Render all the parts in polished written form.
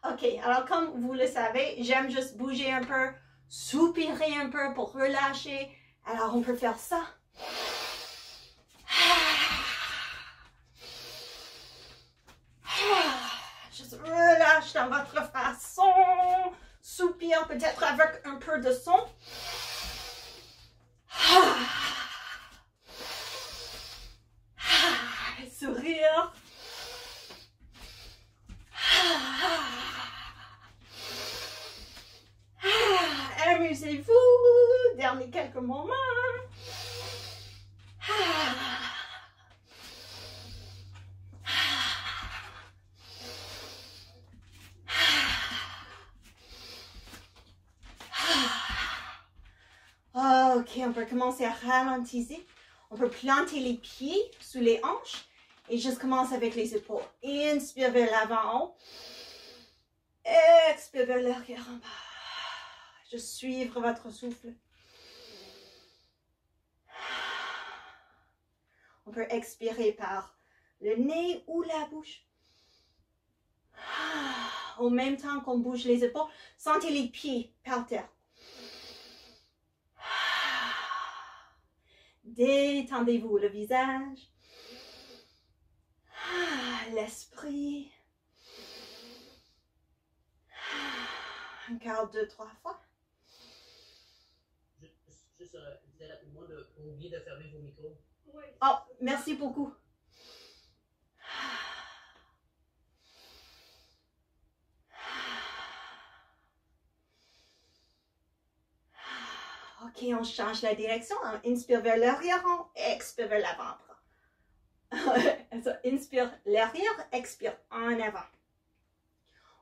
Ok, alors comme vous le savez, j'aime juste bouger un peu, soupirer un peu pour relâcher. Alors on peut faire ça. Juste relâche dans votre façon. Soupir peut-être avec un peu de son. Sourire. Amusez-vous. Dernier quelques moments. Ok, on peut commencer à ralentir. On peut planter les pieds sous les hanches et juste commencer avec les épaules. Inspire vers l'avant en haut. Expire vers l'arrière en bas. Juste suivre votre souffle. On peut expirer par le nez ou la bouche. Au même temps qu'on bouge les épaules, sentez les pieds par terre. Détendez-vous le visage, l'esprit. Encore 2-3 fois. Juste disais rapidement de oublier de fermer vos micros. Oh, merci beaucoup. Ok, on change la direction. On inspire vers l'arrière, on expire vers l'avant-bras. Inspire l'arrière, expire en avant.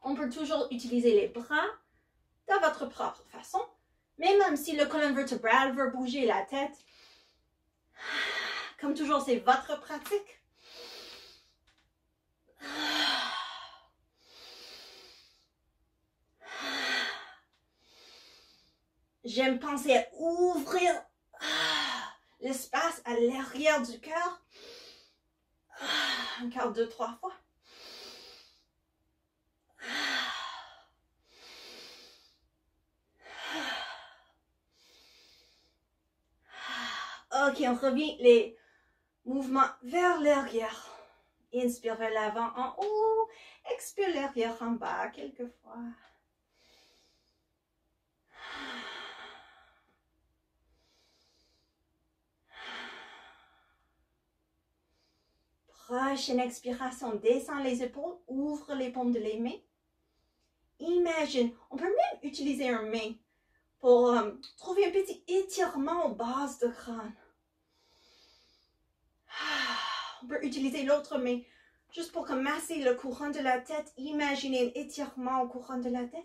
On peut toujours utiliser les bras de votre propre façon, mais même si le colonne vertébrale veut bouger la tête, comme toujours, c'est votre pratique. J'aime penser à ouvrir l'espace à l'arrière du cœur. Encore 2-3 fois. Ok, on revient les mouvements vers l'arrière. Inspire vers l'avant en haut. Expire l'arrière en bas quelques fois. Prochaine expiration, descend les épaules, ouvre les paumes de les mains. Imagine, on peut même utiliser un main pour trouver un petit étirement aux bases de crâne. On peut utiliser l'autre main juste pour masser le courant de la tête. Imaginez un étirement au courant de la tête.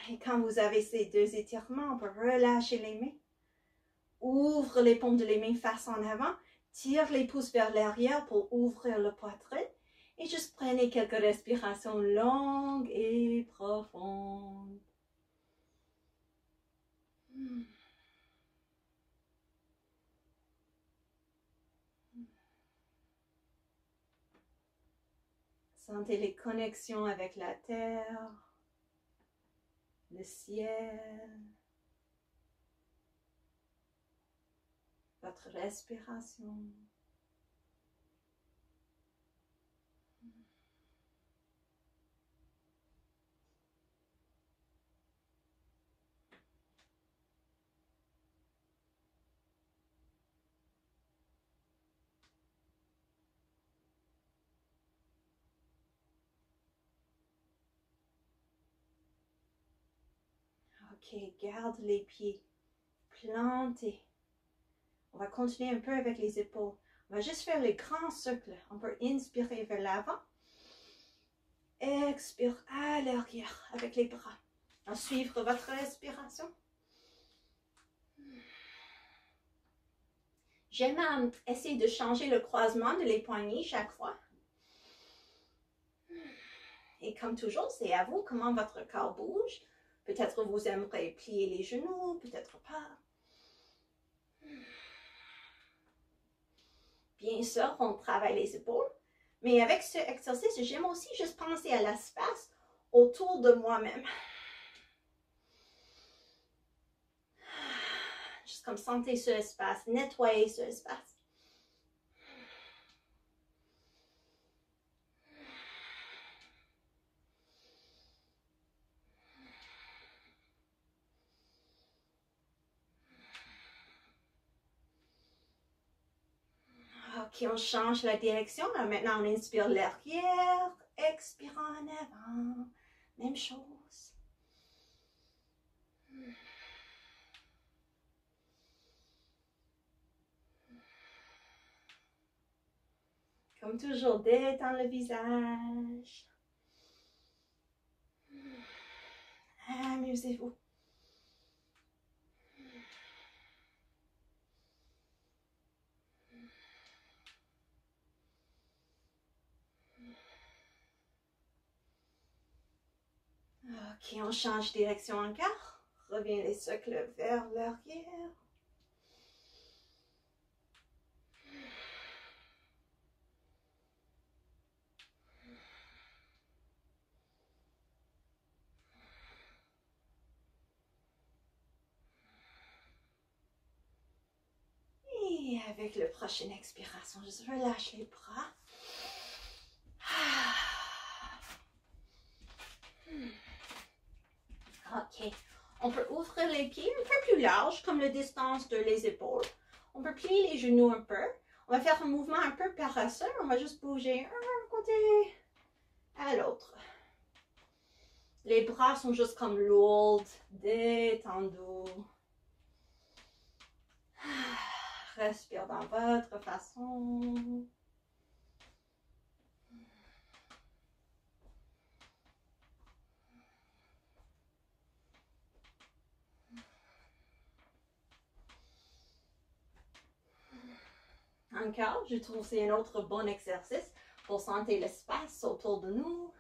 Et quand vous avez ces deux étirements, on peut relâcher les mains. Ouvre les paumes de les mains face en avant. Tire les pouces vers l'arrière pour ouvrir le poitrine. Et juste prenez quelques respirations longues et profondes. Sentez les connexions avec la terre, le ciel, votre respiration. Ok, garde les pieds plantés. On va continuer un peu avec les épaules. On va juste faire les grands cercles. On peut inspirer vers l'avant. Expire à l'arrière avec les bras. En suivre votre respiration. J'aime essayer de changer le croisement de les poignets chaque fois. Et comme toujours, c'est à vous comment votre corps bouge. Peut-être vous aimeriez plier les genoux, peut-être pas. Bien sûr, on travaille les épaules, mais avec ce exercice, j'aime aussi juste penser à l'espace autour de moi-même. Juste comme sentir ce espace, nettoyer ce espace. Ok, on change la direction. Alors maintenant, on inspire l'arrière, expire en avant. Même chose. Comme toujours, détendre le visage. Amusez-vous. Ok, on change de direction encore. Revient les cercles vers l'arrière. Et avec la prochaine expiration, juste relâche les bras. Ok, on peut ouvrir les pieds un peu plus large, comme la distance de les épaules. On peut plier les genoux un peu. On va faire un mouvement un peu paresseux. On va juste bouger un côté à l'autre. Les bras sont juste comme lourds, détendus. Respire dans votre façon. Encore, je trouve que c'est un autre bon exercice pour sentir l'espace autour de nous.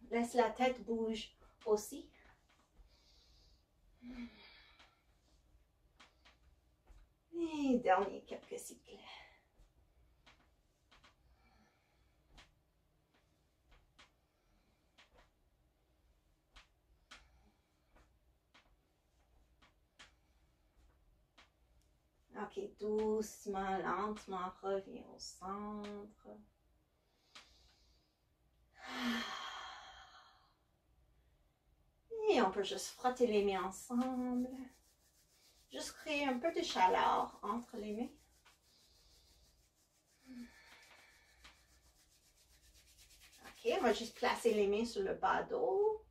Laisse la tête bouge aussi. Et dernier quelques cycles. Ok, doucement, lentement, reviens au centre. Et on peut juste frotter les mains ensemble. Juste créer un peu de chaleur entre les mains. Ok, on va juste placer les mains sur le bas dos.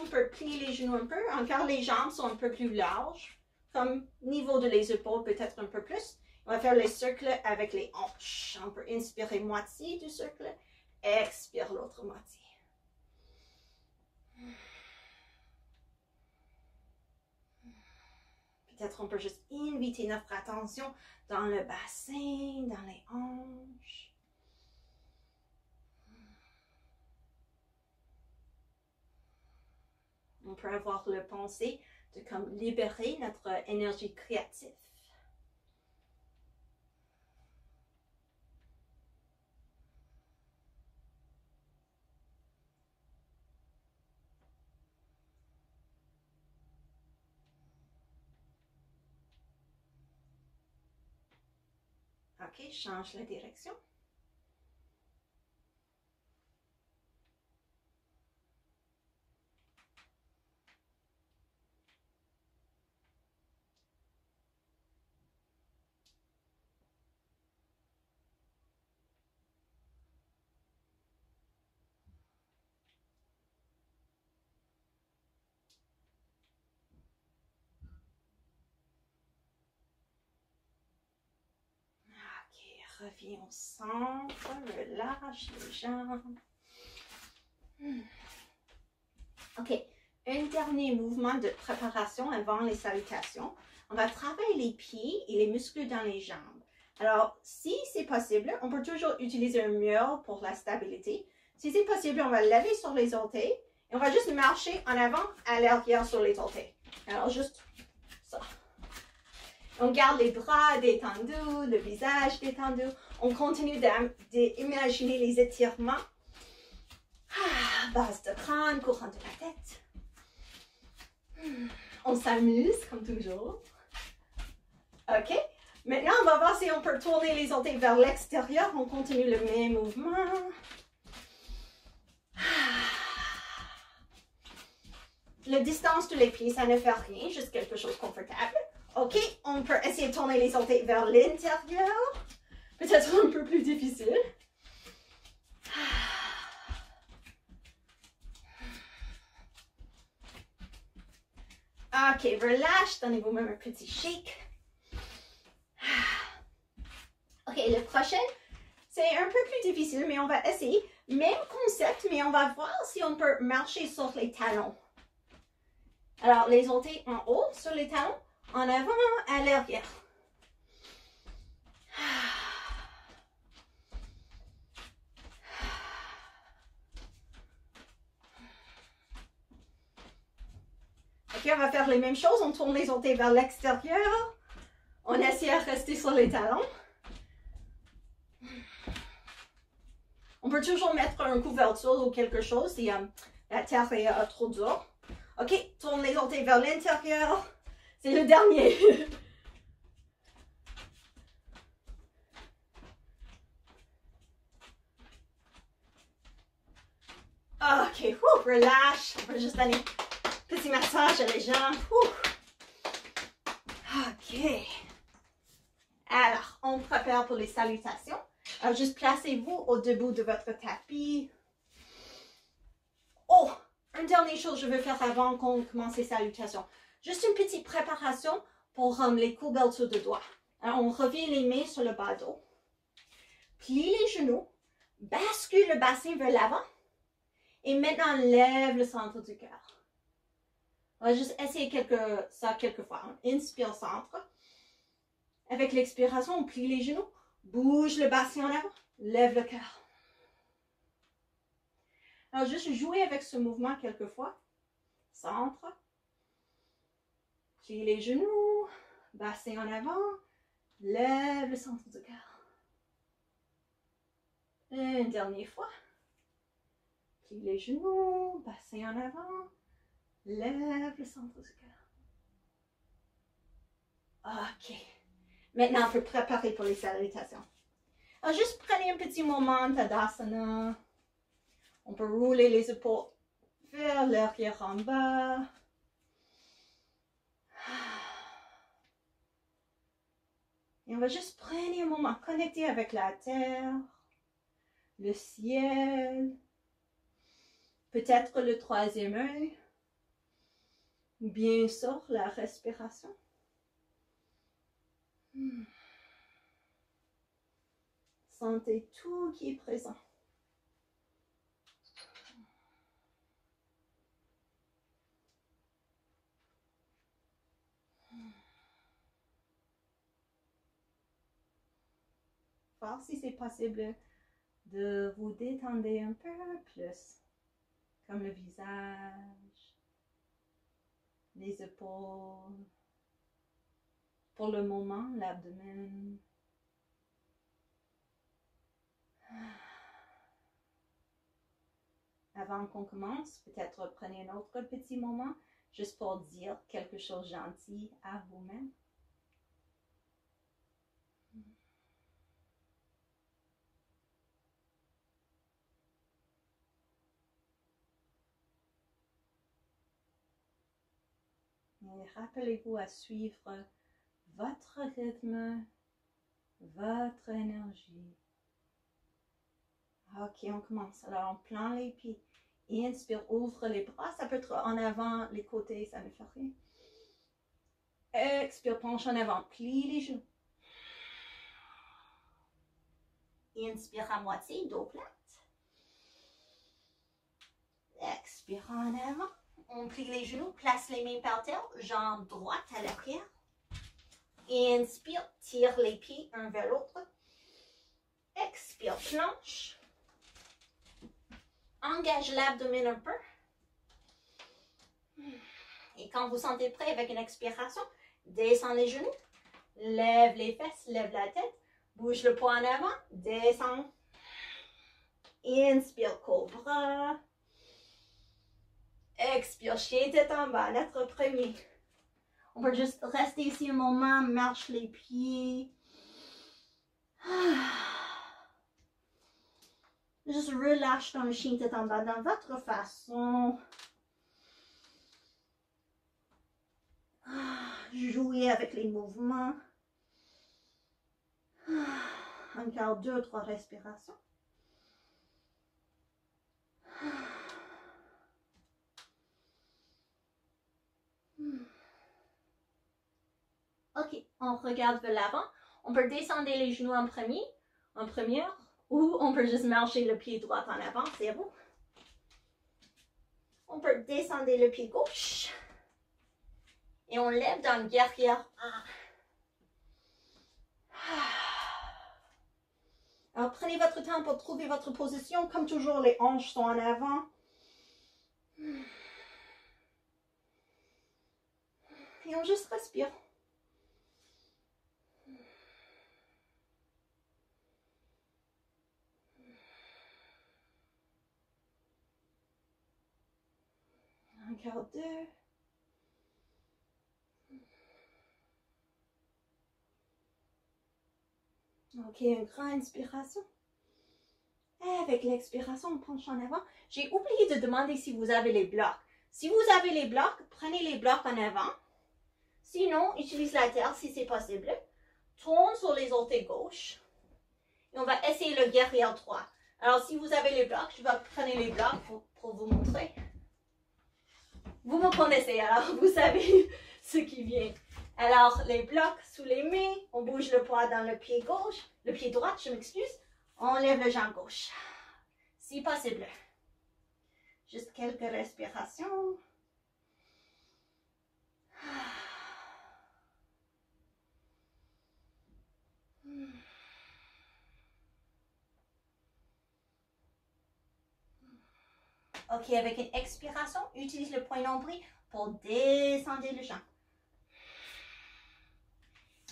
On peut plier les genoux un peu. Encore, les jambes sont un peu plus larges. Comme niveau de les épaules, peut-être un peu plus. On va faire les cercles avec les hanches. On peut inspirer moitié du cercle. Expire l'autre moitié. Peut-être on peut juste inviter notre attention dans le bassin, dans les hanches. On peut avoir le pensée de comme libérer notre énergie créative. Ok, change la direction. Reviens au centre, relâche les jambes. Ok, un dernier mouvement de préparation avant les salutations. On va travailler les pieds et les muscles dans les jambes. Alors, si c'est possible, on peut toujours utiliser un mur pour la stabilité. Si c'est possible, on va lever sur les orteils et on va juste marcher en avant, à l'arrière sur les orteils. Alors, juste ça. On garde les bras détendus, le visage détendu. On continue d'imaginer les étirements. Base de crâne, courant de la tête. On s'amuse, comme toujours. OK. Maintenant, on va voir si on peut tourner les orteils vers l'extérieur. On continue le même mouvement. La distance de les pieds, ça ne fait rien, juste quelque chose de confortable. OK, on peut essayer de tourner les orteils vers l'intérieur. Peut-être un peu plus difficile. OK, relâche, donnez-vous même un petit shake. OK, le prochain, c'est un peu plus difficile, mais on va essayer. Même concept, mais on va voir si on peut marcher sur les talons. Alors, les orteils en haut, sur les talons, en avant, à l'arrière. OK, on va faire les mêmes choses. On tourne les orteils vers l'extérieur. On essaie de rester sur les talons. On peut toujours mettre une couverture ou quelque chose si la terre est trop dure. OK, tourne les orteils vers l'intérieur. C'est le dernier. OK, relâche. On peut juste donner un petit massage à les jambes. OK. Alors, on prépare pour les salutations. Alors, juste placez-vous au debout de votre tapis. Oh, une dernière chose que je veux faire avant qu'on commence les salutations. Juste une petite préparation pour les couvertures de doigts. Alors, on revient les mains sur le bas dos. Plie les genoux. Bascule le bassin vers l'avant. Et maintenant, lève le centre du cœur. On va juste essayer ça quelques fois. On inspire centre. Avec l'expiration, on plie les genoux. Bouge le bassin en avant. Lève le cœur. Alors, juste jouer avec ce mouvement quelques fois. Centre. Plie les genoux. Bassin en avant. Lève le centre du cœur. Une dernière fois. Plie les genoux. Bassin en avant. Lève le centre du cœur. OK. Maintenant, on peut préparer pour les salutations. Alors, juste prenez un petit moment, Tadasana. On peut rouler les épaules vers l'arrière en bas. Et on va juste prendre un moment, connecter avec la terre, le ciel, peut-être le troisième œil, ou bien sûr la respiration. Sentez tout qui est présent. Voir si c'est possible de vous détendre un peu plus, comme le visage, les épaules, pour le moment, l'abdomen. Avant qu'on commence, peut-être prenez un autre petit moment juste pour dire quelque chose de gentil à vous-même. Et rappelez-vous à suivre votre rythme, votre énergie. OK, on commence. Alors, on plante les pieds. Inspire, ouvre les bras. Ça peut être en avant, les côtés, ça ne fait rien. Expire, penche en avant. Plie les genoux. Inspire à moitié, dos plate. Expire en avant. On plie les genoux, place les mains par terre, jambe droite à l'arrière. Inspire, tire les pieds un vers l'autre. Expire, planche. Engage l'abdomen un peu. Et quand vous sentez prêt avec une expiration, descends les genoux, lève les fesses, lève la tête, bouge le poids en avant, descends. Inspire, cobra. Expire, chien tête en bas, notre premier. On va juste rester ici un moment, marche les pieds. Juste relâche dans le chien tête en bas, dans votre façon. Jouez avec les mouvements. Encore 2 ou 3 respirations. Ok, on regarde vers l'avant. On peut descendre les genoux en première, ou on peut juste marcher le pied droit en avant, c'est bon. On peut descendre le pied gauche. Et on lève dans le guerrière 1. Alors, prenez votre temps pour trouver votre position. Comme toujours, les hanches sont en avant. Et on juste respire. Encore 2. Ok, une grande inspiration. Et avec l'expiration, on penche en avant. J'ai oublié de demander si vous avez les blocs. Si vous avez les blocs, prenez les blocs en avant. Sinon, utilise la terre si c'est possible. Tourne sur les orteils gauche. Et on va essayer le guerrière 3. Alors, si vous avez les blocs, je vais prendre les blocs pour vous montrer. Vous me connaissez, alors vous savez ce qui vient. Alors, les blocs sous les mains, on bouge le poids dans le pied gauche, le pied droit, je m'excuse. On lève le jambe gauche, si possible. Juste quelques respirations. Ok, avec une expiration, utilise le point nombril pour descendre le jambe.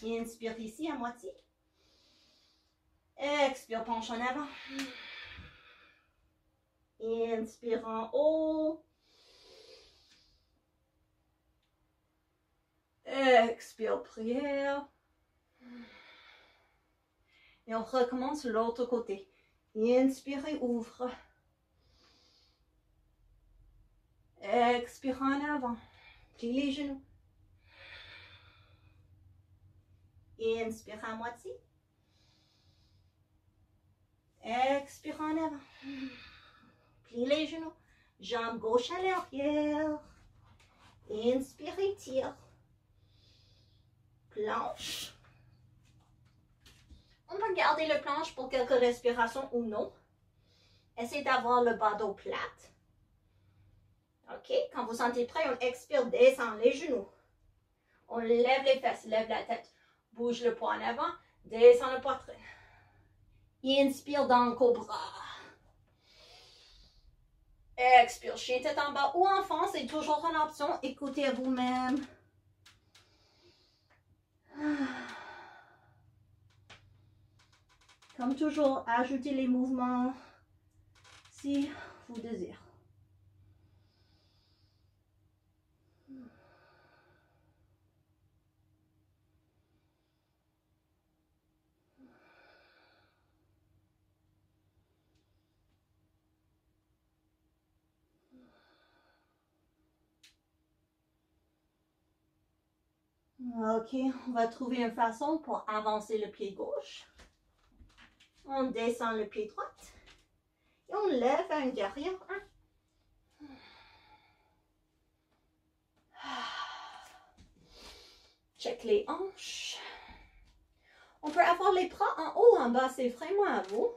Inspire ici à moitié. Expire, penche en avant. Inspire en haut. Expire, prière. Et on recommence l'autre côté. Inspirez, ouvre. Expire en avant. Plie les genoux. Inspire à moitié. Expire en avant. Plie les genoux. Jambe gauche à l'arrière. Inspire, tire. Planche. On peut garder le planche pour quelques respirations ou non. Essayez d'avoir le bas dos plate. Ok, quand vous sentez prêt, on expire, descend les genoux. On lève les fesses, lève la tête. Bouge le poids en avant, descend la poitrine. Inspire dans le cobra. Expire, chien tête en bas ou enfant, c'est toujours une option. Écoutez à vous-même. Comme toujours, ajoutez les mouvements si vous désirez. Ok, on va trouver une façon pour avancer le pied gauche. On descend le pied droit. Et on lève un guerrier 1. Check les hanches. On peut avoir les bras en haut, en bas, c'est vraiment à vous.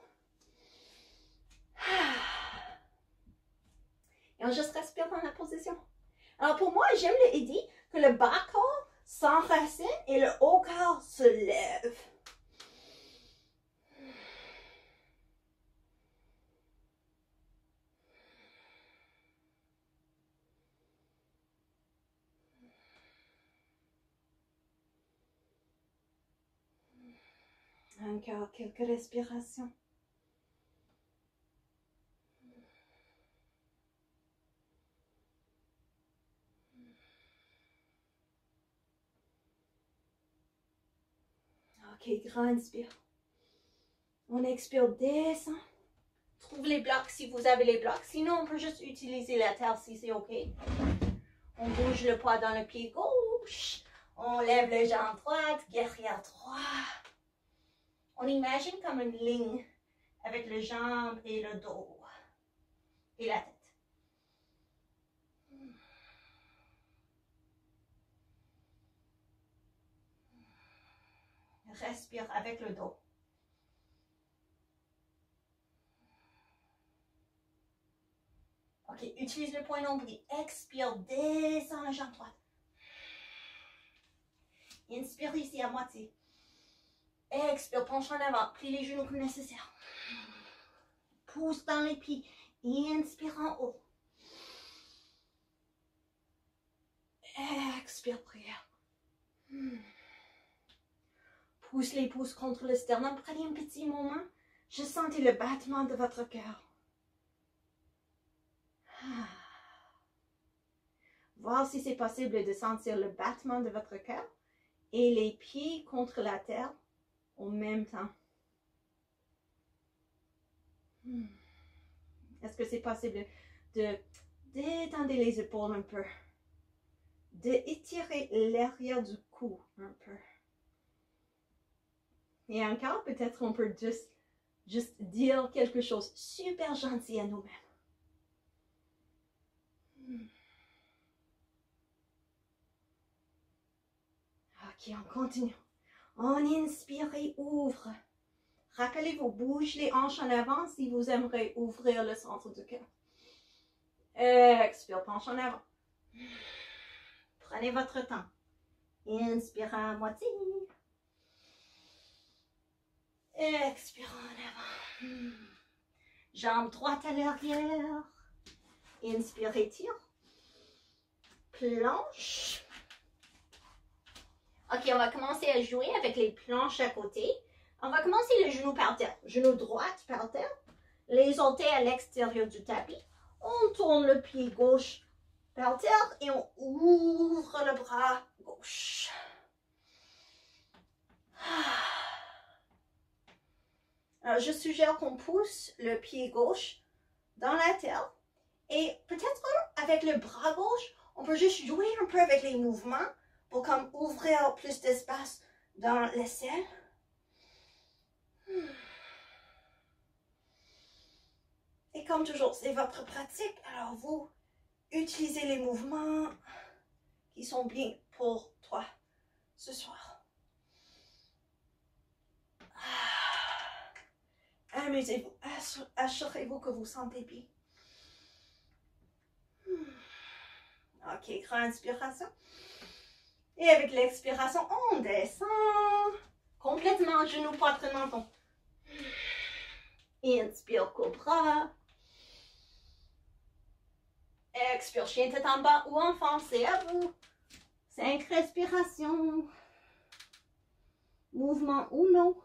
Et on juste respire dans la position. Alors pour moi, j'aime l'idée que le bas corps s'enracine et le haut corps se lève. Encore quelques respirations. Ok, grand inspire. On expire, descend. Trouve les blocs si vous avez les blocs. Sinon, on peut juste utiliser la terre si c'est ok. On bouge le poids dans le pied gauche. On lève le jambe droite, guerrière droit. On imagine comme une ligne avec le jambe et le dos et la tête. Respire avec le dos. Ok, utilise le point nombril. Expire, descends la jambe droite. Inspire ici à moitié. Expire, penche en avant. Plie les genoux comme nécessaire. Pousse dans les pieds. Inspire en haut. Expire, prière. Pousse les pouces contre le sternum. Prenez un petit moment. Je sentais le battement de votre cœur. Voir si c'est possible de sentir le battement de votre cœur et les pieds contre la terre en même temps. Est-ce que c'est possible de détendre les épaules un peu? De étirer l'arrière du cou un peu. Et encore, peut-être on peut juste dire quelque chose super gentil à nous-mêmes. Ok, on continue. On inspire et ouvre. Rappelez-vous, bouge les hanches en avant si vous aimeriez ouvrir le centre du cœur. Expire, penche en avant. Prenez votre temps. Inspire à moitié. Expire en avant. Jambe droite à l'arrière. Inspire, étire. Planche. Ok, on va commencer à jouer avec les planches à côté. On va commencer le genou par terre. Genou droit par terre. Les orteils à l'extérieur du tapis. On tourne le pied gauche par terre et on ouvre le bras gauche. Alors, je suggère qu'on pousse le pied gauche dans la terre. Et peut-être avec le bras gauche, on peut juste jouer un peu avec les mouvements pour comme ouvrir plus d'espace dans l'aisselle. Et comme toujours, c'est votre pratique. Alors vous, utilisez les mouvements qui sont bien pour toi ce soir. Amusez-vous. Assurez-vous que vous sentez bien. Ok, grande inspiration. Et avec l'expiration, on descend complètement genou, poitrine, menton. Inspire, cobra. Expire, chien tête en bas ou enfant, c'est à vous. 5 respirations. Mouvement ou non.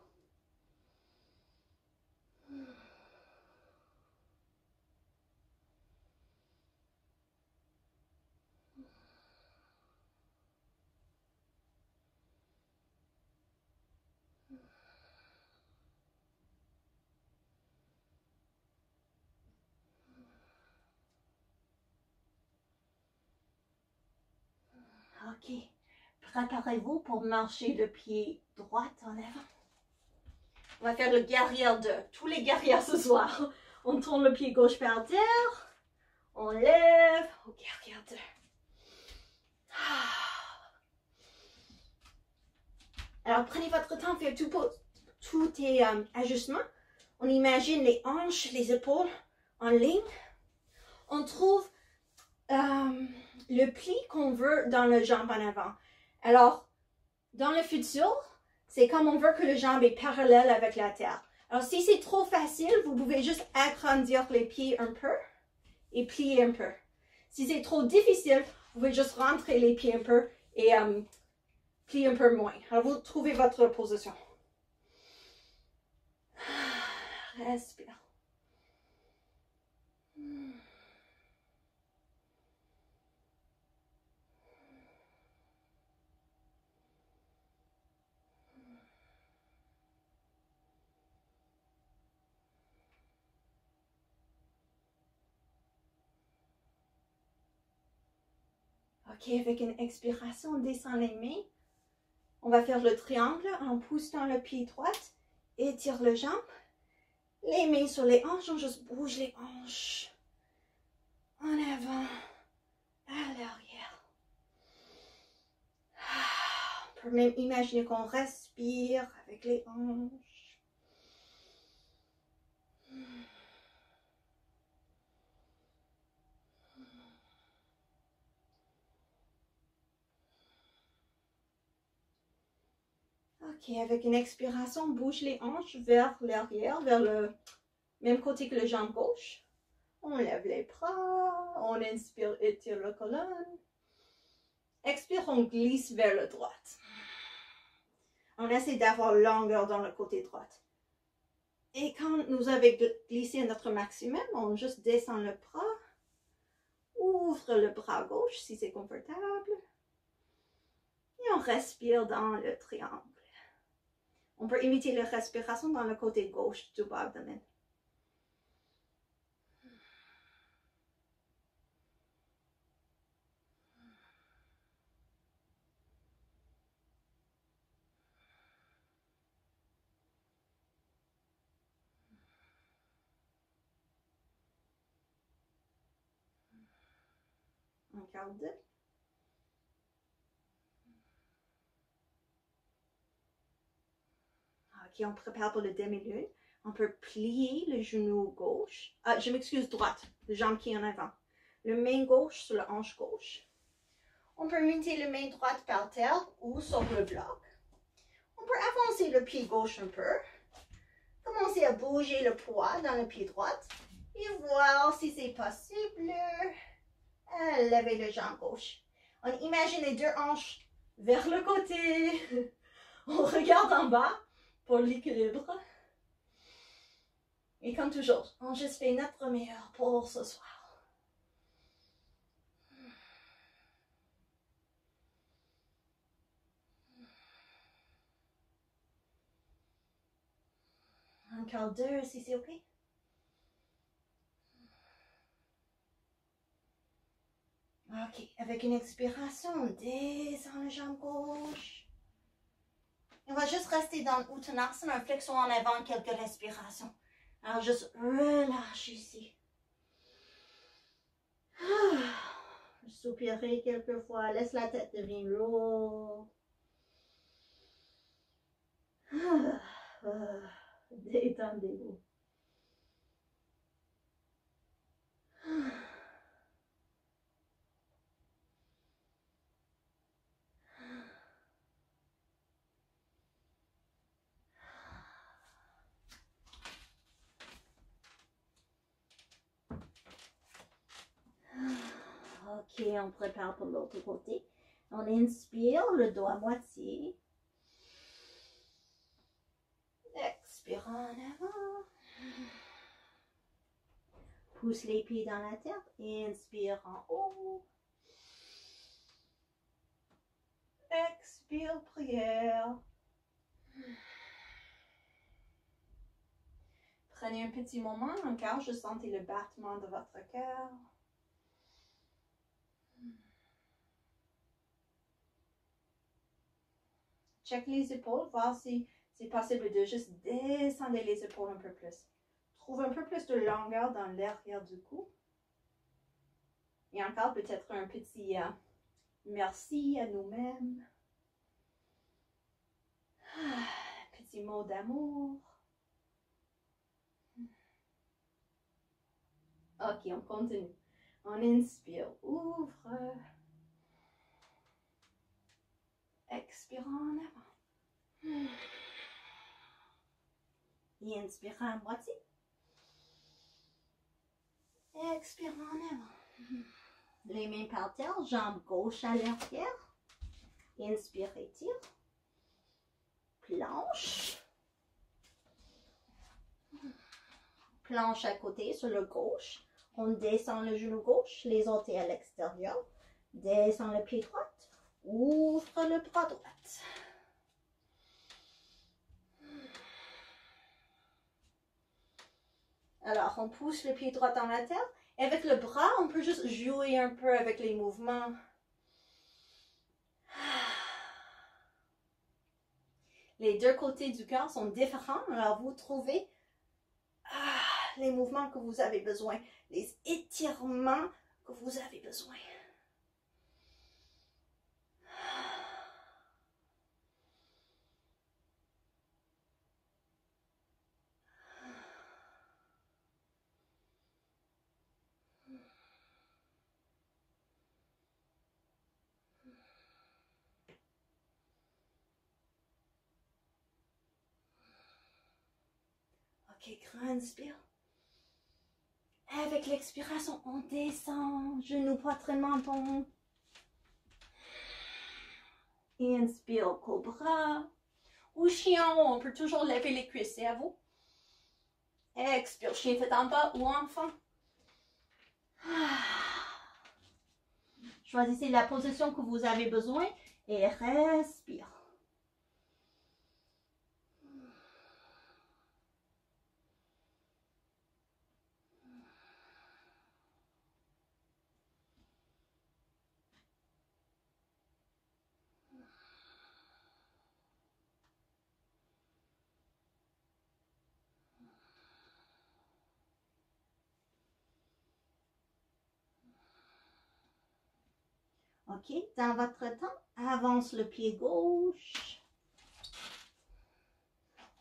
Ok, préparez-vous pour marcher le pied droit en avant. On va faire le guerrière 2. Tous les guerrières ce soir. On tourne le pied gauche par terre. On lève au guerrière 2. Alors prenez votre temps, faites tous tes ajustements. On imagine les hanches, les épaules en ligne. On trouve le pli qu'on veut dans le jambe en avant. Alors, dans le futur, c'est comme on veut que le jambe est parallèle avec la terre. Alors, si c'est trop facile, vous pouvez juste agrandir les pieds un peu et plier un peu. Si c'est trop difficile, vous pouvez juste rentrer les pieds un peu et plier un peu moins. Alors, vous trouvez votre position. Respire. Ok, avec une expiration, on descend les mains. On va faire le triangle en poussant le pied droit. Étire le jambe. Les mains sur les hanches, on juste bouge les hanches. En avant, à l'arrière. On peut même imaginer qu'on respire avec les hanches. Ok, avec une expiration, on bouge les hanches vers l'arrière, vers le même côté que le jambe gauche. On lève les bras, on inspire, étire la colonne. Expire, on glisse vers le droit. On essaie d'avoir longueur dans le côté droit. Et quand nous avons glissé à notre maximum, on juste descend le bras. Ouvre le bras gauche si c'est confortable. Et on respire dans le triangle. On peut imiter la respiration dans le côté gauche du bas abdomen. Encore deux. Ok, on prépare pour le demi-lune. On peut plier le genou gauche. Je m'excuse, droite. Le jambe qui est en avant. Le main gauche sur la hanche gauche. On peut monter le main droite par terre ou sur le bloc. On peut avancer le pied gauche un peu. Commencer à bouger le poids dans le pied droit. Et voir si c'est possible. Lever le jambe gauche. On imagine les deux hanches vers le côté. On regarde en bas pour l'équilibre. Et comme toujours, on juste fait notre meilleur pour ce soir. Encore deux si c'est ok. Ok, avec une expiration, on descend la jambe gauche. On va juste rester dans Uttanasana, flexion en avant, quelques respirations. Alors juste relâche ici. Soupirer quelques fois, laisse la tête devenir lourde. Détendez-vous. Ok, on prépare pour l'autre côté. On inspire, le dos à moitié. Expire en avant. Pousse les pieds dans la terre. Inspire en haut. Expire, prière. Prenez un petit moment encore, je sentais le battement de votre cœur. Check les épaules, voir si c'est possible de juste descendre les épaules un peu plus. Trouve un peu plus de longueur dans l'arrière du cou. Et encore peut-être un petit merci à nous-mêmes. Petit mot d'amour. Ok, on continue. On inspire, ouvre. Expire en avant. Et inspire à moitié. Expire en avant. Les mains par terre, jambe gauche à l'arrière. Inspire, étire. Planche. planche à côté sur le gauche. On descend le genou gauche, les orteils à l'extérieur. Descend le pied droit. Ouvre le bras droit. Alors, on pousse le pied droit dans la terre. Et avec le bras, on peut juste jouer un peu avec les mouvements. Les deux côtés du corps sont différents. Alors, vous trouvez les mouvements que vous avez besoin, les étirements que vous avez besoin. Ok, grand inspire. Avec l'expiration, on descend, genou, poitrine, menton. Inspire, cobra. Ou chien, on peut toujours lever les cuisses, c'est à vous. Expire, chien tête en bas ou enfant. Choisissez la position que vous avez besoin et respire. Ok, dans votre temps, avance le pied gauche.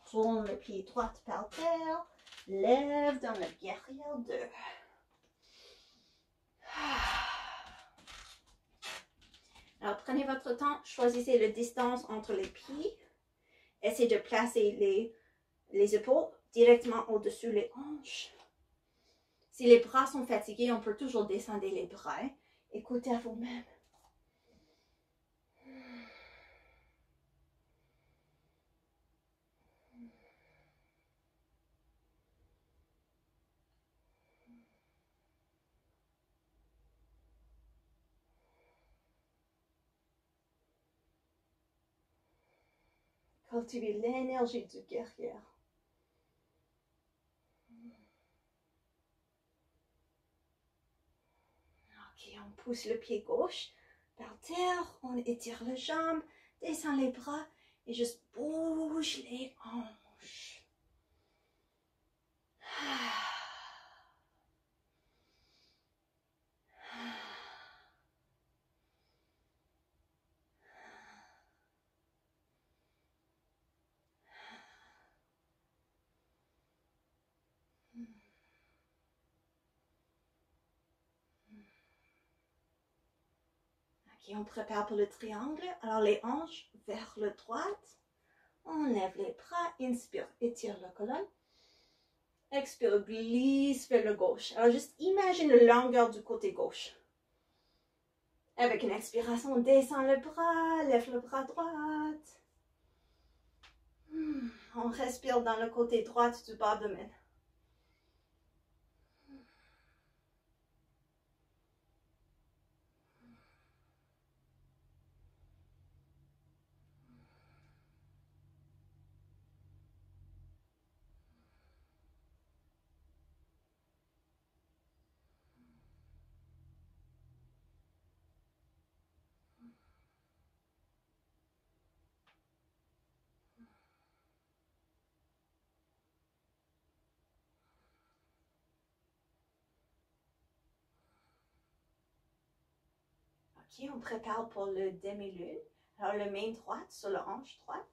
Tourne le pied droit par terre. Lève dans le guerrière 2. Alors, prenez votre temps, choisissez la distance entre les pieds. Essayez de placer les épaules directement au-dessus des hanches. Si les bras sont fatigués, on peut toujours descendre les bras. Écoutez à vous-même. Cultivez l'énergie du guerrier. Ok, on pousse le pied gauche par terre, on étire les jambes, descend les bras et juste bouge les hanches. Ok, on prépare pour le triangle. Alors les hanches vers le droit. On lève les bras, inspire, étire la colonne. Expire, glisse vers le gauche. Alors juste imagine la longueur du côté gauche. Avec une expiration, on descend le bras, lève le bras droit. On respire dans le côté droit du bas abdomen. Ok, on prépare pour le demi-lune. Alors, la main droite sur la hanche droite.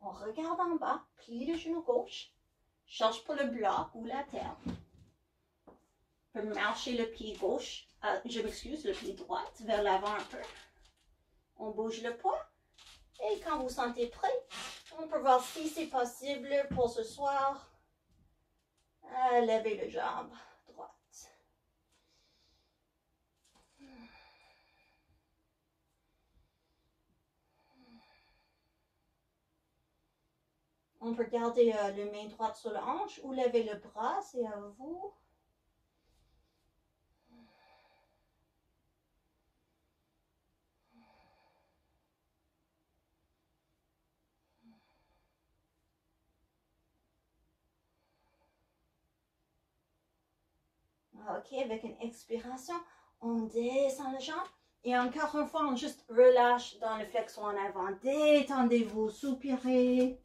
On regarde en bas, plie le genou gauche. Cherche pour le bloc ou la terre. On peut marcher le pied gauche, je m'excuse, le pied droit vers l'avant un peu. On bouge le poids. Et quand vous sentez prêt, on peut voir si c'est possible pour ce soir. Lever le jambe droite. On peut garder le main droite sur le hanche ou lever le bras, c'est à vous. Ok, avec une expiration, on descend les jambes. Et encore une fois, on juste relâche dans le flexion en avant. Détendez-vous, soupirez.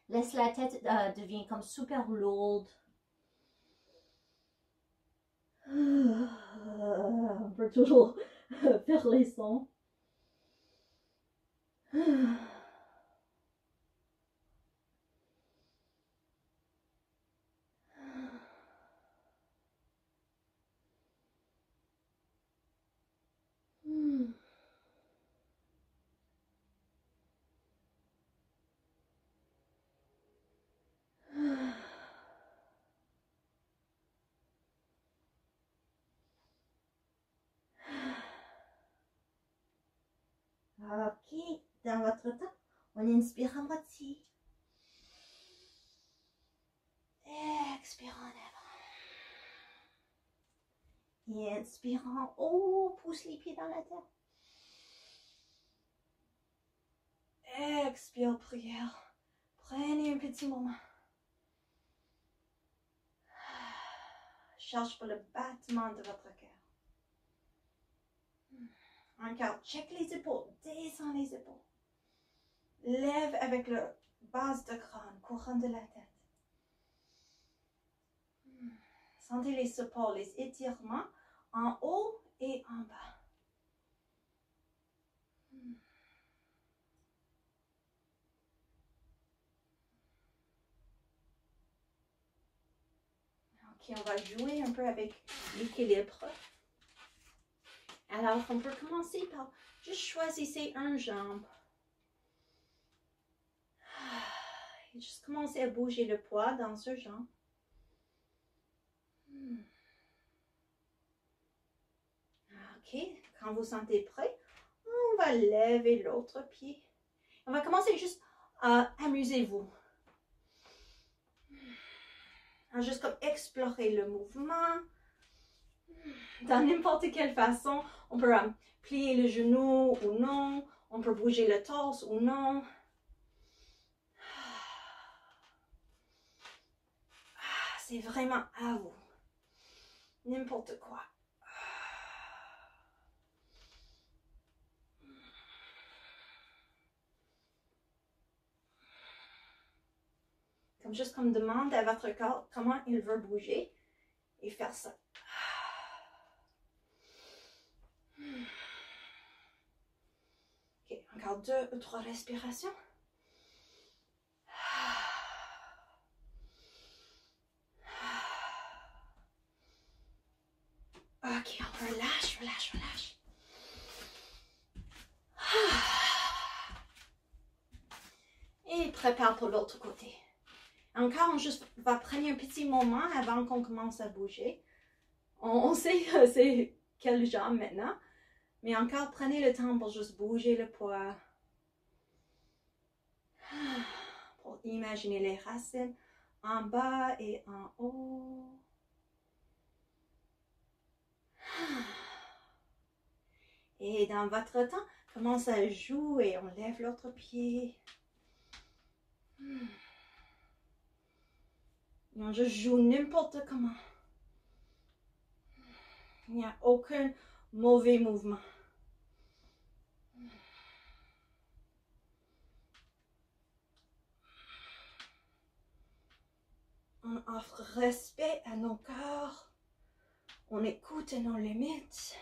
Laisse la tête devient comme super lourde. On peut toujours faire les sons. Ok, dans votre temps, on inspire à moitié. Expire en avant. Et inspire en haut, pousse les pieds dans la terre. Expire, prière. Prenez un petit moment. Cherche pour le battement de votre cœur. Encore, check les épaules, descends les épaules. Lève avec le base de crâne, couronne de la tête. Sentez les épaules, les étirements en haut et en bas. Ok, on va jouer un peu avec l'équilibre. Alors, on peut commencer par juste choisir un jambe. Et juste commencer à bouger le poids dans ce jambe. Ok, quand vous sentez prêt, on va lever l'autre pied. On va commencer juste à amuser-vous. Juste comme explorer le mouvement. Dans n'importe quelle façon, on peut plier le genou ou non. On peut bouger le torse ou non. C'est vraiment à vous. N'importe quoi. Juste comme demande à votre corps comment il veut bouger et faire ça. Ok, encore 2 ou 3 respirations. Ok, on relâche, relâche, relâche. Et prépare pour l'autre côté. Encore, on juste va prendre un petit moment avant qu'on commence à bouger. On sait c'est quelle jambe maintenant. Mais encore, prenez le temps pour juste bouger le poids. Pour imaginer les racines en bas et en haut. Et dans votre temps, commence à jouer. On lève l'autre pied. Et on juste joue n'importe comment. Il n'y a aucun mauvais mouvement. On offre respect à nos corps. On écoute nos limites.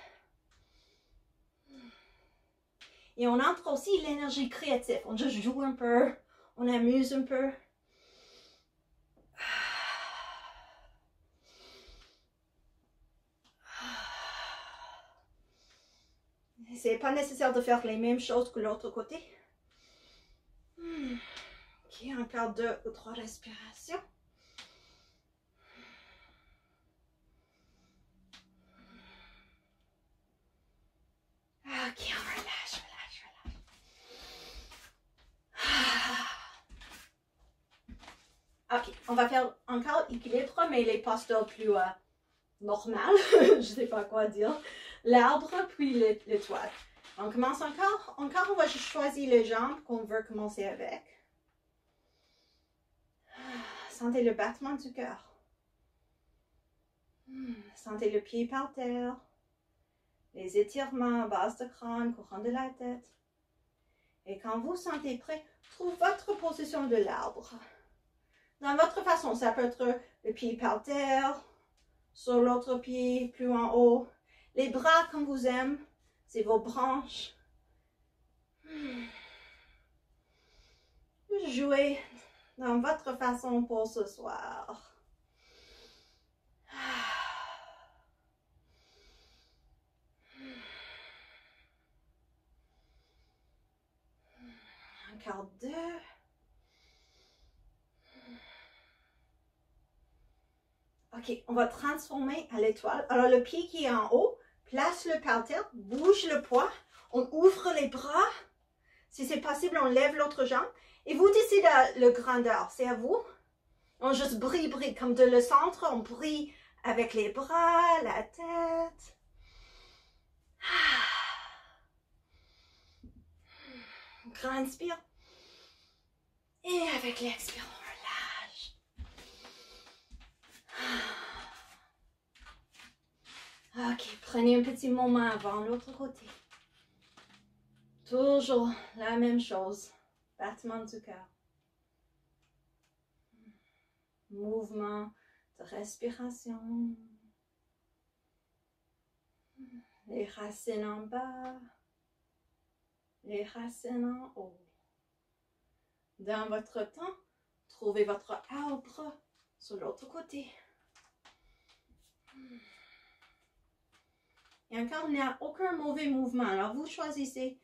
Et on entre aussi l'énergie créative. On juste joue un peu. On amuse un peu. C'est pas nécessaire de faire les mêmes choses que l'autre côté. Ok, encore 2 ou 3 respirations. Ok, on relâche, relâche, relâche. Ok, on va faire encore équilibre, mais les postures plus normales. Je ne sais pas quoi dire. L'arbre, puis l'étoile. On commence encore. Encore, on va choisir les jambes qu'on veut commencer avec. Sentez le battement du cœur. Sentez le pied par terre. Les étirements à base de crâne, courant de la tête. Et quand vous sentez prêt, trouvez votre position de l'arbre. Dans votre façon, ça peut être le pied par terre, sur l'autre pied, plus en haut. Les bras comme vous aimez, c'est vos branches. Jouez dans votre façon pour ce soir. Encore 2. Ok, on va transformer à l'étoile. Alors, le pied qui est en haut, place-le par terre, bouge le poids. On ouvre les bras. Si c'est possible, on lève l'autre jambe. Et vous décidez le grandeur. C'est à vous. On juste brille. Comme de le centre, on brille avec les bras, la tête. Grand inspire. Et avec l'expire, on relâche. Ok, prenez un petit moment avant l'autre côté. Toujours la même chose. Battement du cœur. Mouvement de respiration. Les racines en bas. Les racines en haut. Dans votre temps, trouvez votre arbre sur l'autre côté. Et encore, il n'y a aucun mauvais mouvement. Alors, vous choisissez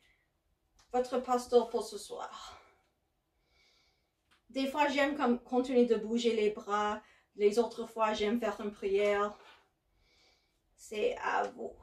votre posture pour ce soir. Des fois, j'aime continuer de bouger les bras. Les autres fois, j'aime faire une prière. C'est à vous.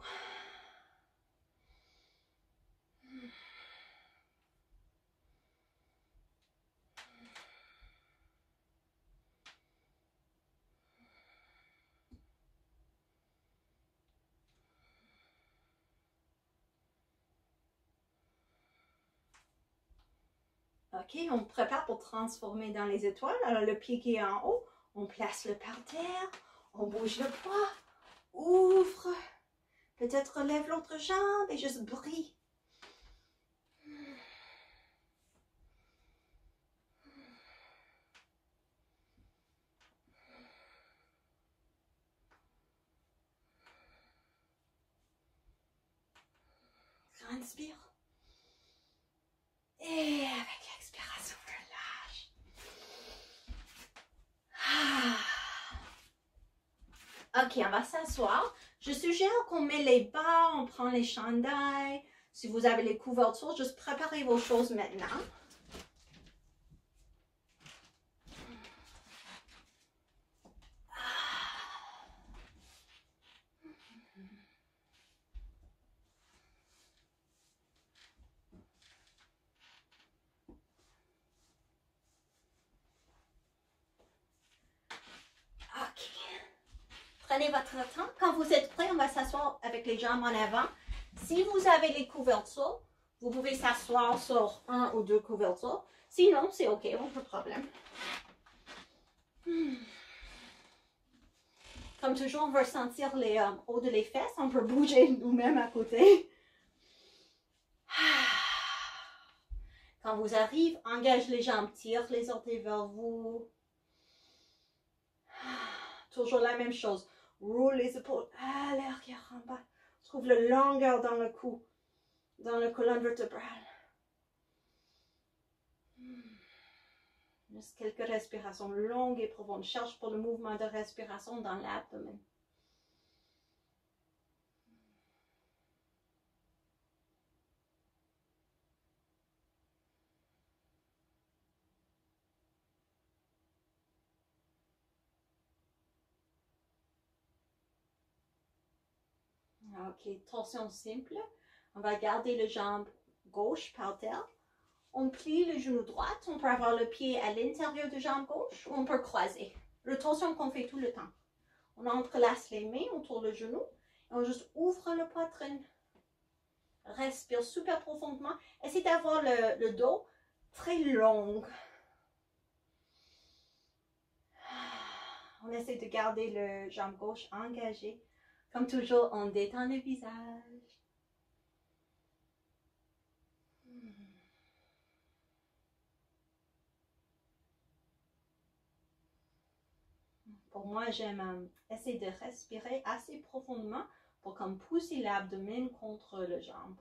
Ok, on prépare pour transformer dans les étoiles. Alors, le pied qui est en haut, on place le par terre. On bouge le poids. Ouvre. Peut-être relève l'autre jambe et juste brille. Inspire. Et avec l'expiration, relâche. Ok, on va s'asseoir. Je suggère qu'on met les bas, on prend les chandails. Si vous avez les couvertures, juste préparez vos choses maintenant. Ok. Prenez votre temps. Quand vous êtes prêts, on va s'asseoir avec les jambes en avant. Si vous avez les couvertures, vous pouvez s'asseoir sur 1 ou 2 couvertures. Sinon, c'est ok, aucun problème. Comme toujours, on veut sentir les hauts de les fesses. On peut bouger nous-mêmes à côté. Quand vous arrivez, engage les jambes, tire les orteils vers vous. Toujours la même chose. Roule les épaules à l'arrière en bas. Trouve la longueur dans le cou, dans la colonne vertébrale. Juste quelques respirations longues et profondes. Cherche pour le mouvement de respiration dans l'abdomen. Ok, torsion simple. On va garder la jambe gauche par terre. On plie le genou droit, on peut avoir le pied à l'intérieur de jambe gauche ou on peut croiser. Rotation qu'on fait tout le temps. On entrelace les mains autour du genou et on juste ouvre le poitrine. Respire super profondément. Essayez d'avoir le dos très long. On essaie de garder le jambe gauche engagée. Comme toujours, on détend le visage. Pour moi, j'aime essayer de respirer assez profondément pour comme pousser l'abdomen contre le jambe.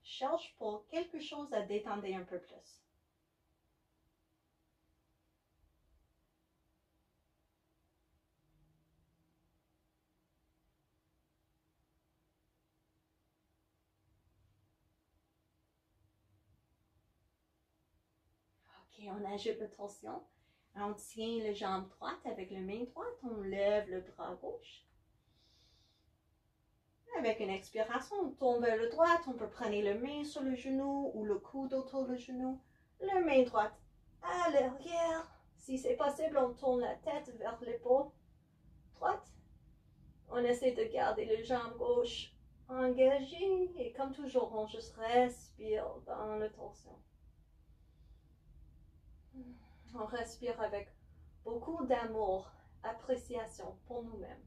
Cherche pour quelque chose à détendre un peu plus. Ok, on ajoute la torsion. On tient la jambe droite avec la main droite. On lève le bras gauche. Avec une expiration, on tourne vers le droite. On peut prendre la main sur le genou ou le coude autour du genou. La main droite à l'arrière. Si c'est possible, on tourne la tête vers l'épaule droite. On essaie de garder la jambe gauche engagée. Et comme toujours, on juste respire dans la torsion. On respire avec beaucoup d'amour, appréciation pour nous-mêmes.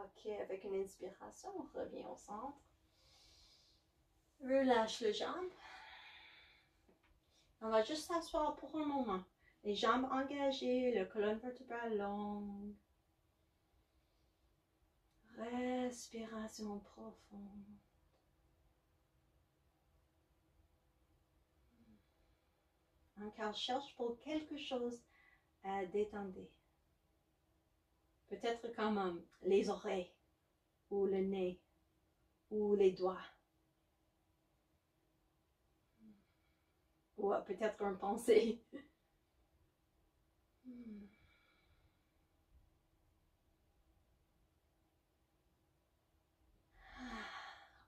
Ok, avec une inspiration, on revient au centre. Relâche les jambes. On va juste s'asseoir pour un moment. Les jambes engagées, le colonne vertébrale longue. Respiration profonde. Encore cherche pour quelque chose à détendre. Peut-être comme les oreilles, ou le nez, ou les doigts. Ou peut-être une pensée.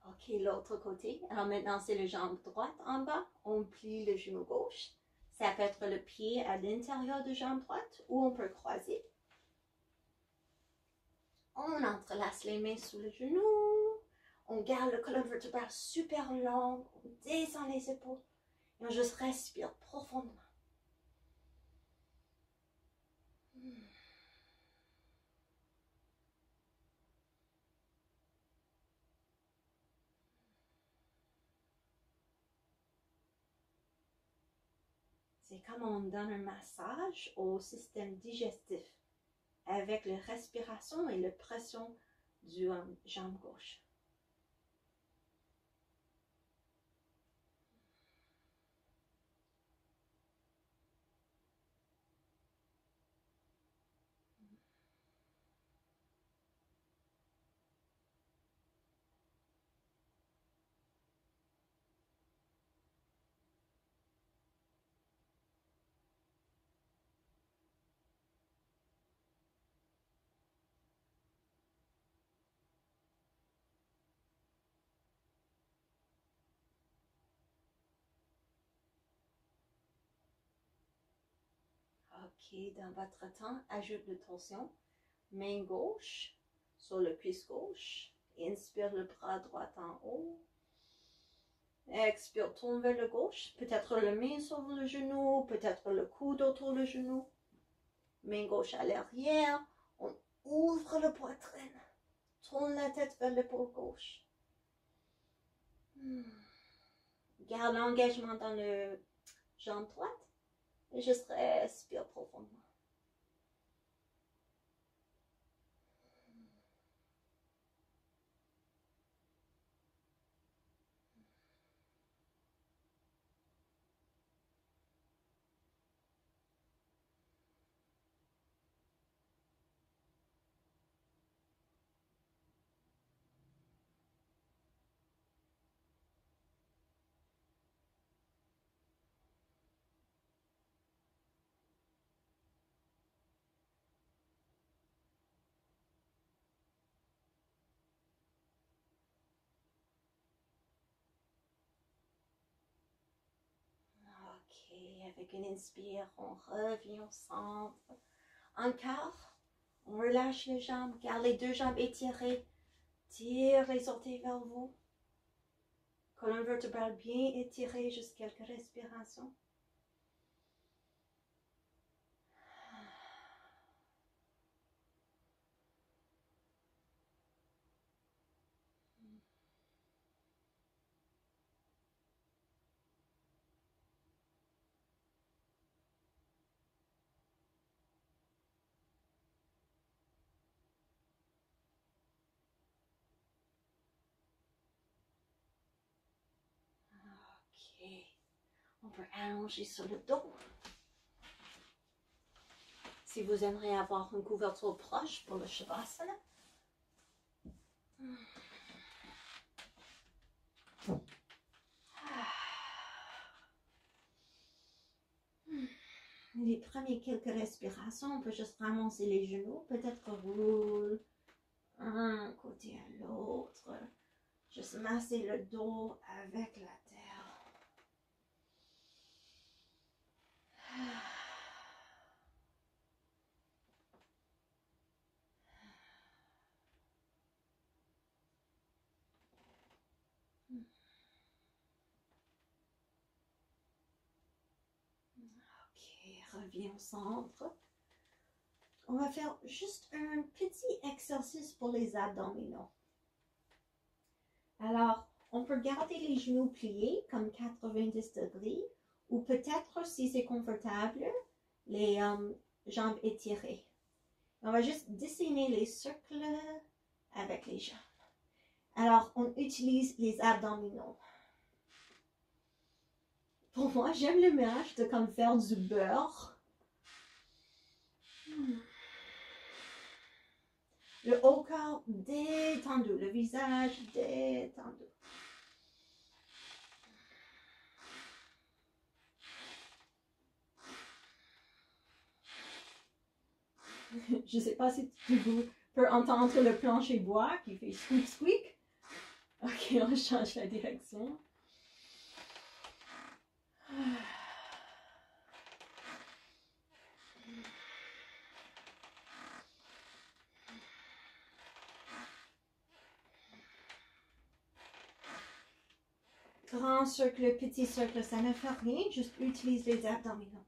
Ok, l'autre côté. Alors maintenant, c'est la jambe droite en bas. On plie le genou gauche. Ça peut être le pied à l'intérieur de la jambe droite ou on peut croiser. On entrelace les mains sous le genou. On garde le colonne vertébrale super long. On descend les épaules. Et on juste respire profondément. C'est comme on donne un massage au système digestif avec la respiration et la pression du jambe gauche. Ok, dans votre temps, ajoute la torsion. Main gauche sur le cuisse gauche. Inspire le bras droit en haut. Expire, tourne vers le gauche. Peut-être la main sur le genou, peut-être le coude autour du genou. Main gauche à l'arrière. On ouvre le poitrine. Tourne la tête vers l'épaule gauche. Garde l'engagement dans le jambe droite. Et juste respire profondément. avec une inspire, on revient au centre. Encore, on relâche les jambes, garde les deux jambes étirées. Tire les orteils vers vous. Colonne vertébrale bien étirée, juste quelques respirations. Ok. On peut allonger sur le dos. Si vous aimeriez avoir une couverture proche pour le Shavasana. Les premières quelques respirations, on peut juste ramasser les genoux, peut-être roule un côté à l'autre. Juste masser le dos avec la terre. Ok, reviens au centre. On va faire juste un petit exercice pour les abdominaux. Alors, on peut garder les genoux pliés comme 90 degrés ou peut-être, si c'est confortable, les jambes étirées. On va juste dessiner les cercles avec les jambes. Alors, on utilise les abdominaux. Pour moi, j'aime l'image de comme faire du beurre. Le haut corps détendu, le visage détendu. Je ne sais pas si tu peux entendre le plancher bois qui fait squeak squeak. Ok, on change la direction. Grand cercle, petit cercle, ça ne fait rien, juste utilise les abdominaux.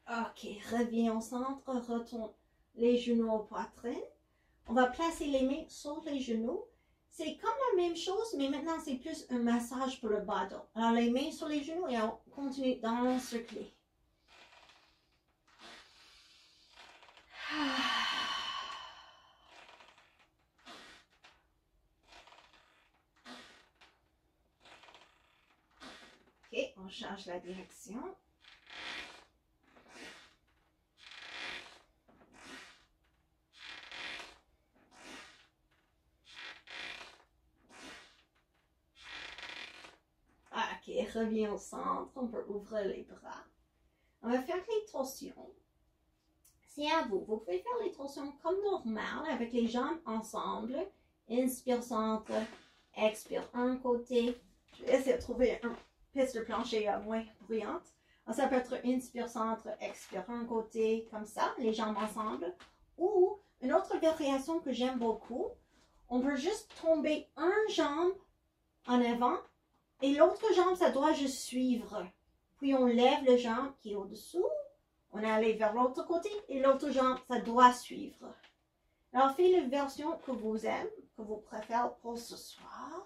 Ok, reviens au centre, retourne les genoux aux poitrines. On va placer les mains sur les genoux. C'est comme la même chose, mais maintenant c'est plus un massage pour le bas dos. Alors les mains sur les genoux et on continue d'encercler. Ok, on change la direction. Ok, reviens au centre, on peut ouvrir les bras. On va faire les torsions. C'est à vous. Vous pouvez faire les torsions comme normal avec les jambes ensemble. Inspire centre, expire un côté. Je vais essayer de trouver une piste de plancher moins bruyante. Alors, ça peut être inspire centre, expire un côté, comme ça, les jambes ensemble. Ou une autre variation que j'aime beaucoup, on peut juste tomber une jambe en avant et l'autre jambe, ça doit juste suivre. Puis on lève la jambe qui est au-dessous. On est allé vers l'autre côté et l'autre jambe, ça doit suivre. Alors, faites la version que vous aimez, que vous préférez pour ce soir.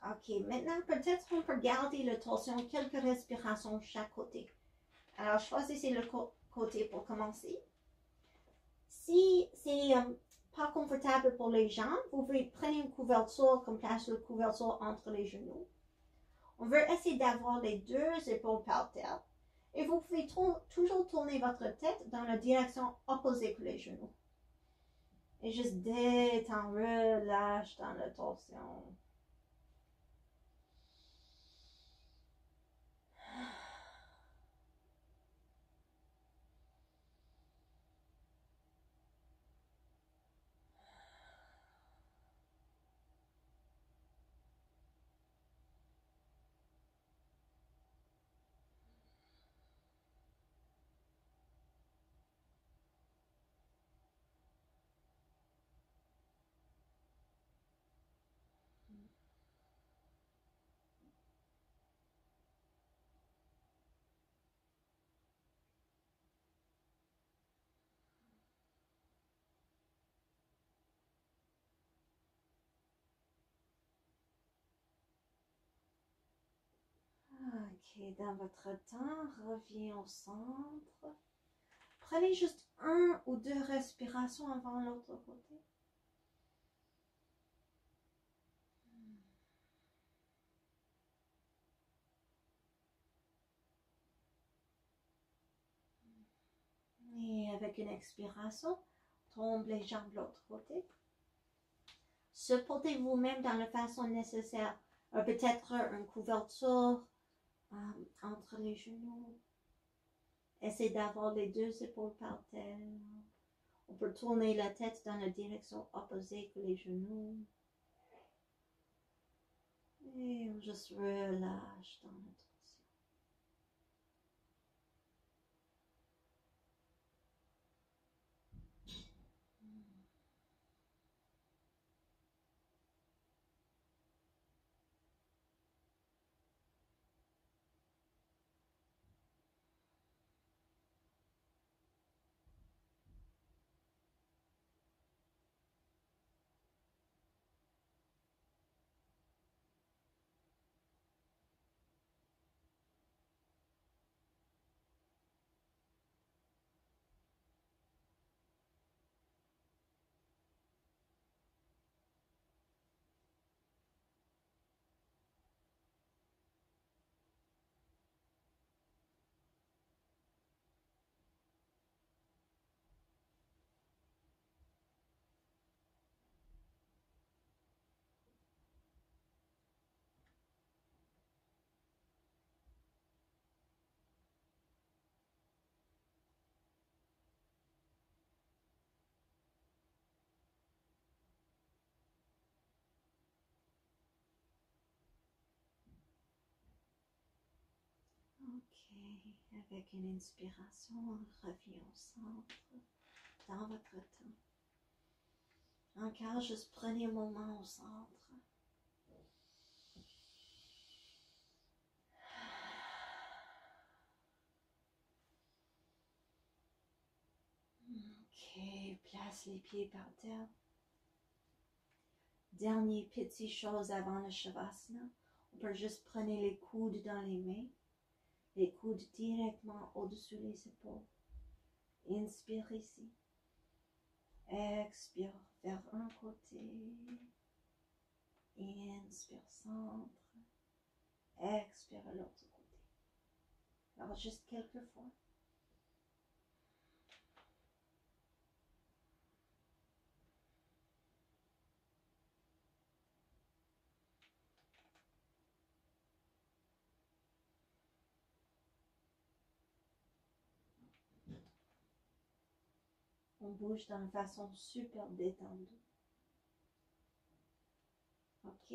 Ok, maintenant, peut-être on peut garder la torsion, quelques respirations de chaque côté. Alors, choisissez le côté pour commencer. Si c'est pas confortable pour les jambes, vous pouvez prendre une couverture comme place la couverture entre les genoux. On veut essayer d'avoir les deux épaules par terre. Et vous pouvez toujours tourner votre tête dans la direction opposée que les genoux. Et juste détends, relâche dans la torsion. Ok, dans votre temps, reviens au centre. Prenez juste 1 ou 2 respirations avant l'autre côté. Et avec une expiration, tombe les jambes de l'autre côté. Supportez vous-même dans la façon nécessaire. Peut-être une couverture entre les genoux. Essayez d'avoir les deux épaules par terre. On peut tourner la tête dans la direction opposée que les genoux. Et on juste relâche dans la torsion. Ok, avec une inspiration, on revient au centre, dans votre temps. Encore, juste prenez un moment au centre. Ok, place les pieds par terre. Dernière petite chose avant le Shavasana, on peut juste prendre les coudes dans les mains, les coudes directement au-dessus des épaules. Inspire ici. Expire vers un côté. Inspire centre. Expire à l'autre côté. Alors juste quelques fois. On bouge d'une façon super détendue. Ok?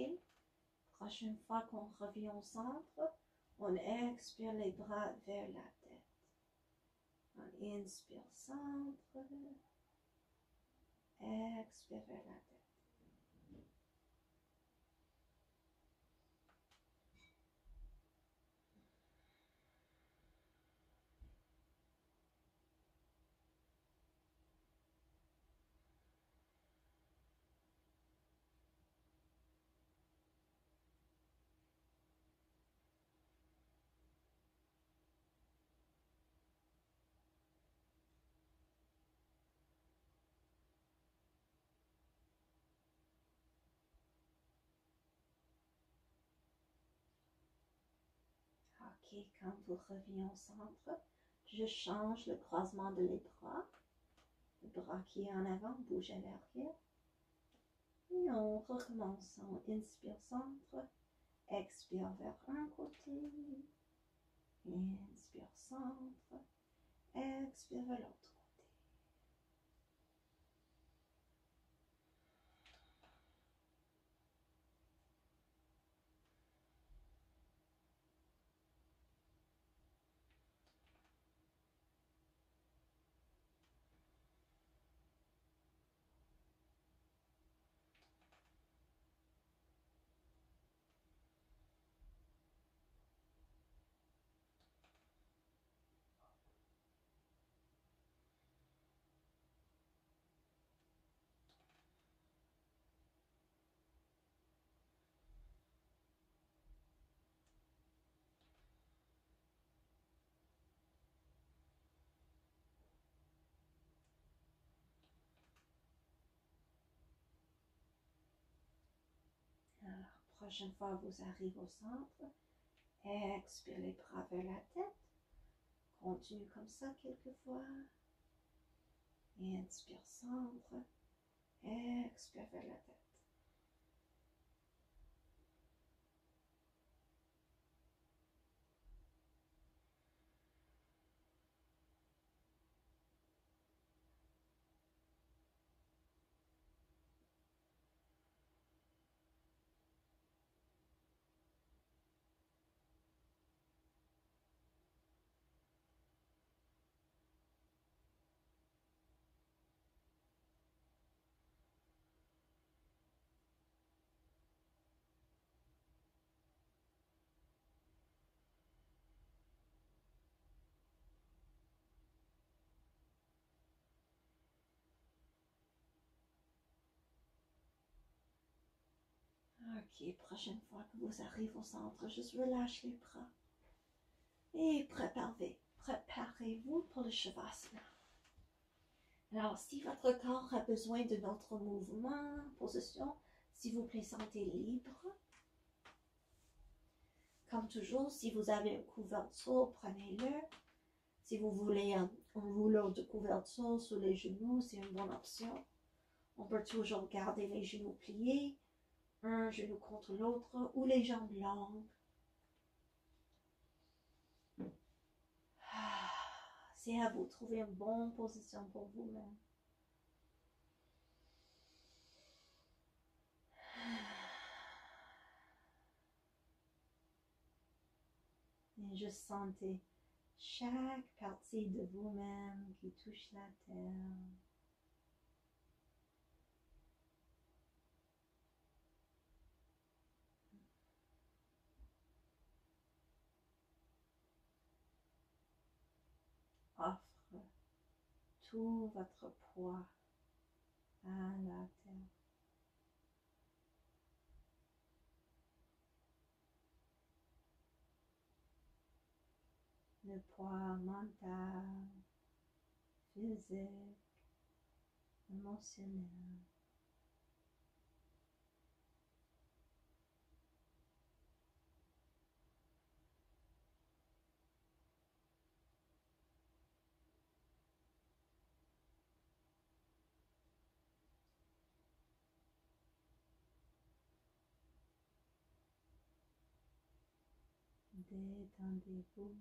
Prochaine fois qu'on revient au centre, on expire les bras vers la tête. On inspire centre. Expire vers la tête. Ok, quand vous revenez au centre, je change le croisement de les bras. Le bras qui est en avant bouge à l'arrière. Et on recommence. On inspire centre, expire vers un côté, inspire centre, expire vers l'autre côté. Alors, prochaine fois, vous arrivez au centre. Expire les bras vers la tête. Continue comme ça quelques fois. Inspire centre. Expire vers la tête. Ok, prochaine fois que vous arrivez au centre, juste relâche les bras. Et préparez-vous pour le Shavasana. Alors, si votre corps a besoin d'un autre mouvement, position, s'il vous plaît, sentez libre. Comme toujours, si vous avez un couverture, prenez-le. Si vous voulez un rouleau de couverture sur les genoux, c'est une bonne option. On peut toujours garder les genoux pliés, un genou contre l'autre, ou les jambes longues. C'est à vous de trouver une bonne position pour vous-même. Et juste sentez chaque partie de vous-même qui touche la terre. Offre tout votre poids à la terre. Le poids mental, physique, émotionnel. Détendez-vous complètement.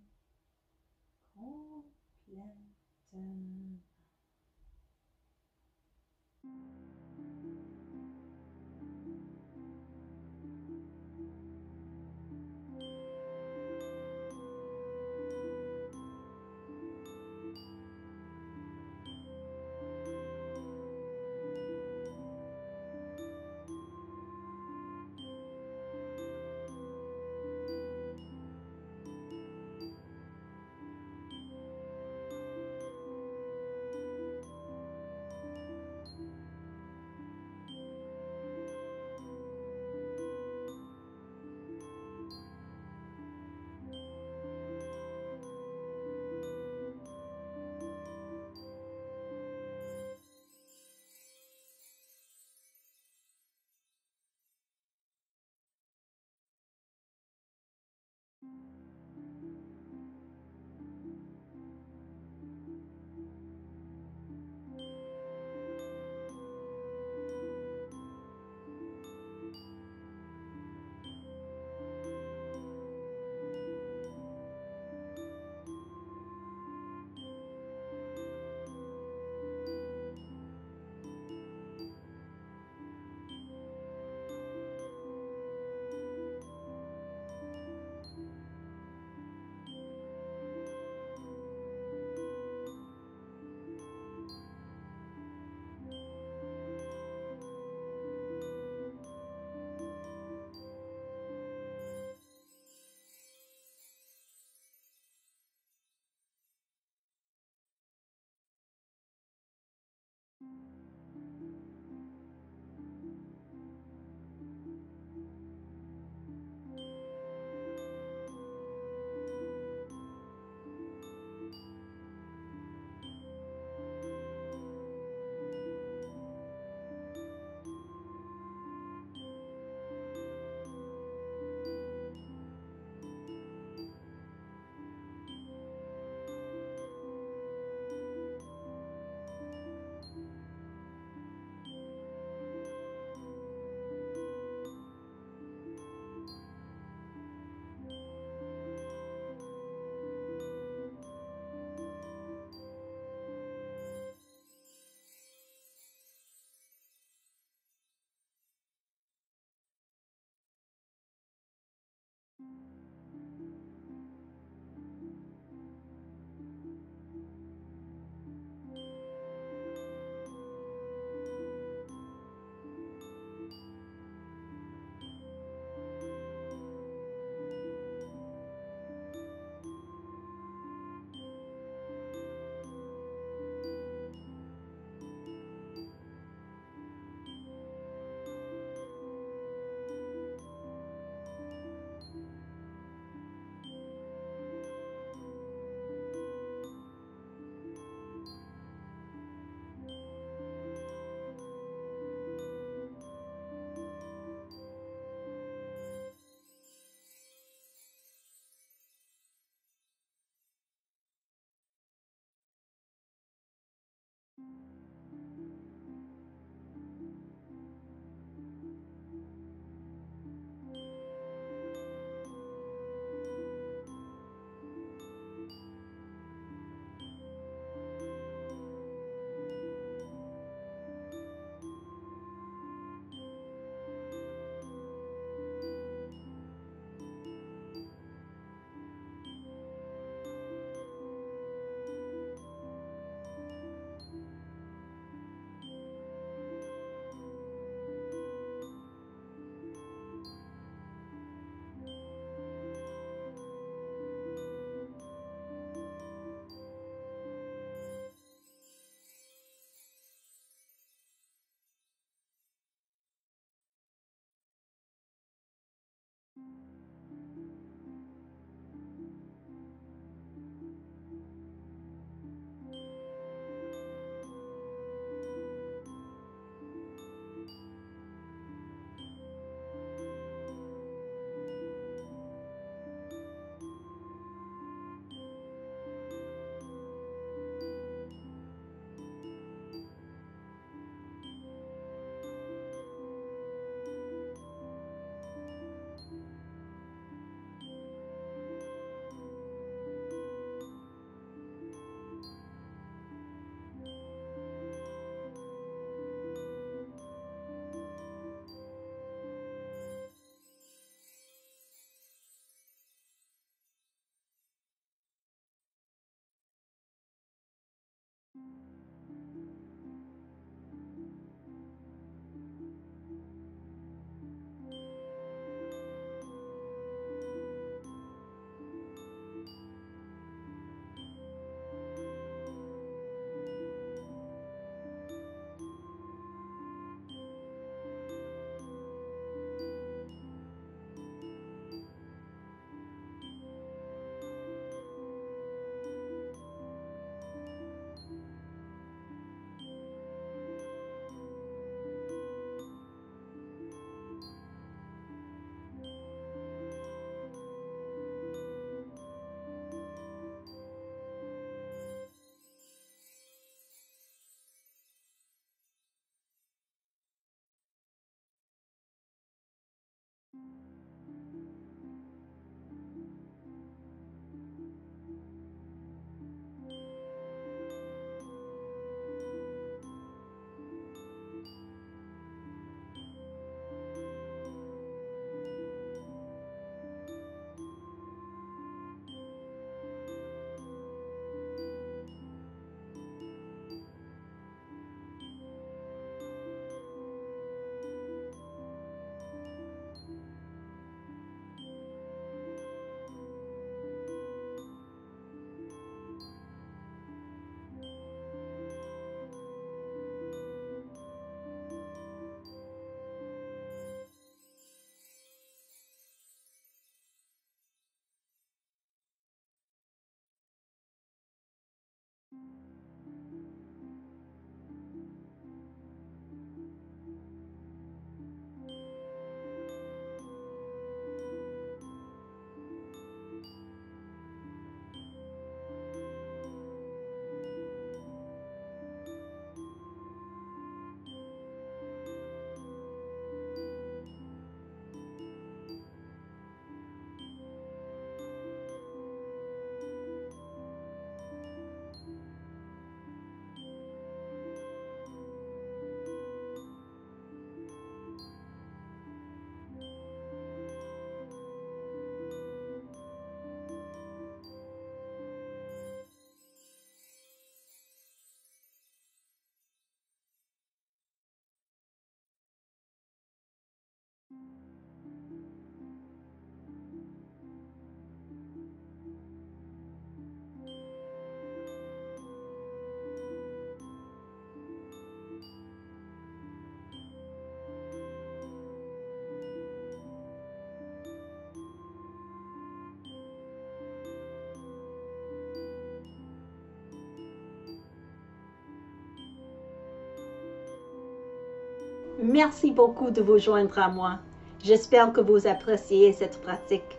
Merci beaucoup de vous joindre à moi. J'espère que vous appréciez cette pratique.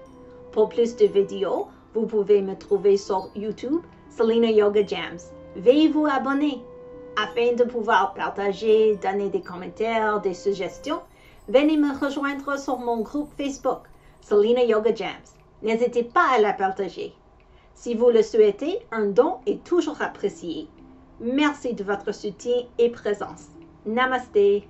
Pour plus de vidéos, vous pouvez me trouver sur YouTube, Selena Yoga Jams. Veuillez vous abonner. Afin de pouvoir partager, donner des commentaires, des suggestions, venez me rejoindre sur mon groupe Facebook, Selena Yoga Jams. N'hésitez pas à la partager. Si vous le souhaitez, un don est toujours apprécié. Merci de votre soutien et présence. Namaste.